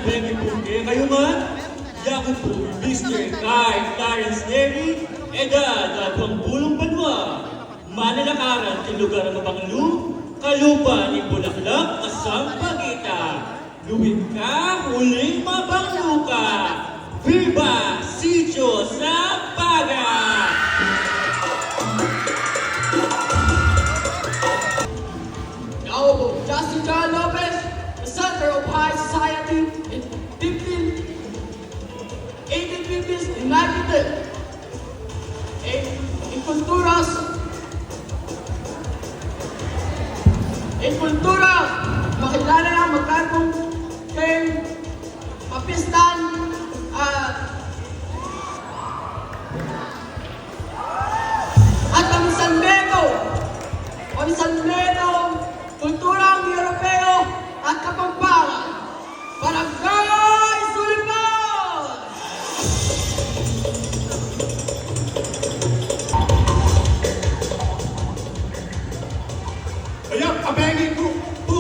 Benny Puke, kayo man? Yaku po, Mr. Clarence Neri, edad at pangpulong banwa. Manalakaran ng lugar ng Mabanglu, Kalupa ni Bulaklak, Asang Pagita. Luwid ka, huling mabanglu ka. Viva Sitio sa Paga! Now, Justin John Lopez, the center of high society in 1850s United. In kultura, makilala na magkatong kay Papistan at ang San Benito, kulturang Europeo at Kapampangan. Barangay Sulipan! Ayan, abengin ko po.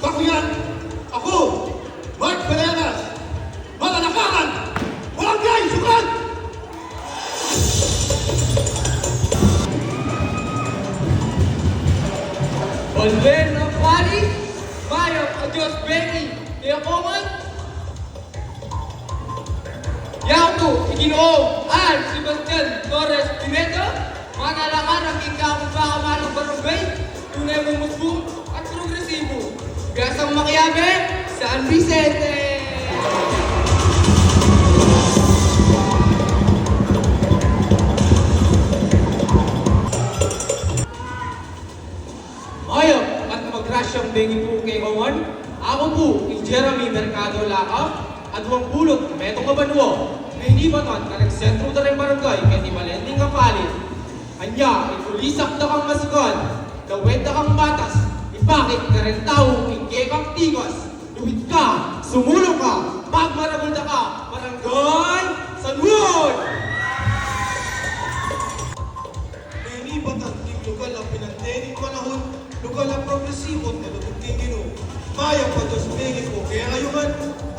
Ako yan. Ako, Mark Villegas. Mananakaran. Walang gay, sukan! Volver ng pari, Mayo o Diyos Benny, Niyakongan. Yaku, Iginoo, Al Sebastian Torres Pinedo, manalaman ang ikakong pakamanang barangay, tunay mong musbong at progresibo. Gasang Makiabe, San Vicente! Mayo at magrasyang Benny po kay Owan, ako po, yung Jeremy Mercado Laka, at huwag pulot, metong kabanwo, na hindi batan ka nagsentro na rin barangay, kaya di malending ang palit. Anya, itulisak na kang masikan, gawin na kang batas, ipakit ka rin tao, ikekang tigos, luhit ka, sumulong ka, magmaragol na ka, barangay, San Juan! Benny Batan, ting lugal ang pinandening panahon, lugal ang progresibo na lutugting gino. Maya pa Diyos Benny po, kaya ngayon,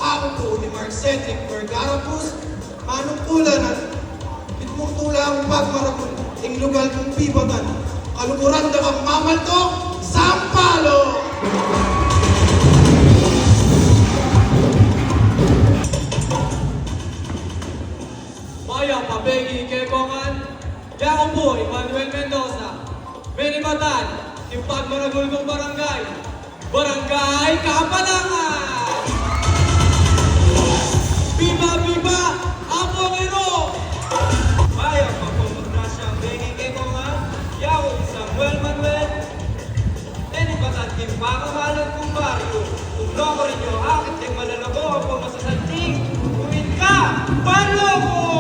ako po ni Mark Cedric Vergara Cruz, manungkulan at itmutula ang pagmaragol, ting lugal kong bibatan, kalukuran na kang mamaltok, Sampalo! Maya Pabegi Kekongan, Yaku po, Emmanuel Mendoza, Benny Batan, yung pagmaragol kong barangay, Barangay Kapalangan! Viva Viva Apongero! Maya pagpapagnasyang Benny Kekongan, Yaku Samuel Manuel, Benny Batat, yung pakamalan kong baryo. Tumlo ko rin yung akit yung malalago ang pamasasanting. Kumit ka, Paloko!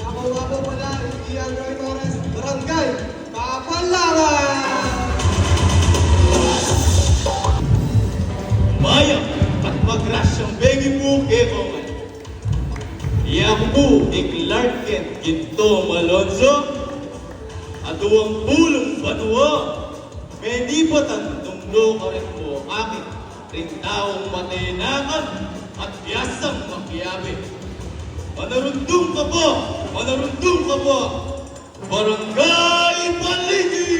Ako pala, Ian Roy Torres, Barangay Kapalangan! Maya at magrasyang Benny po Kekongan. Iyak po ni Clark Kent Ginto Malonzo at uwang pulong banwa. Benny Batan, tumlo ka rin po akin, rin taong matinakan at biyasang makiyabi. Manarundong ka po! Manarundong ka po! Barangay Paligi!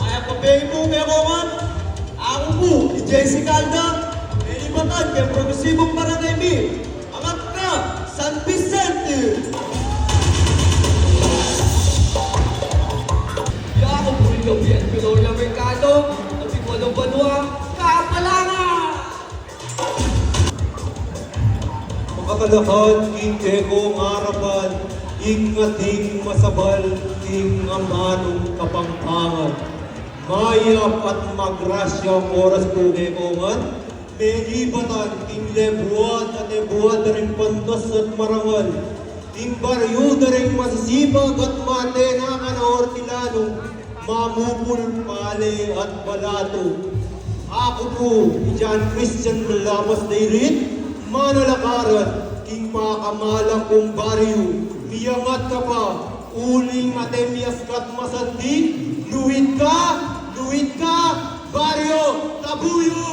Kaya pa Benny po Kekongan, ako po, si Jesse Calda, Benny Batan, kaya progresibong barangay mi, Amat na, San Vicente! Yaku po rin yung Pilola Mercado, at si Juan Banua, Kapalangan! Makakalakan, ing ekong harapan, ing ating masabal, ing amanong kapangpangan. Mayap at magrasyang oras po Kekongan, may ibatan, ing lebuan at lebuan na rin pandas at marangal. Ing baryo na rin masisipag at matenakan na ortilano, mamupul, pale at balato. Ako po, John Christian Lamas Dairit, manalakaran, king makamalang kong baryo, miyangat ka pa, uling matemias kat masandi, luwid ka, baryo, tabuyo!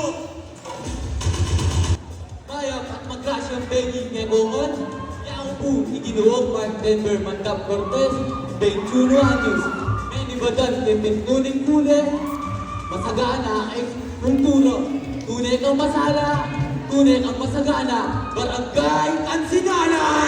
Mayap at magkasyang benging ngekongan, yang po iginuog Mark Denver Mandap Cortez, 21 anyos, may badan nuning kule, masagana ay kultura, tunay kang masala, tunay kang masagana, barangay Ansinala!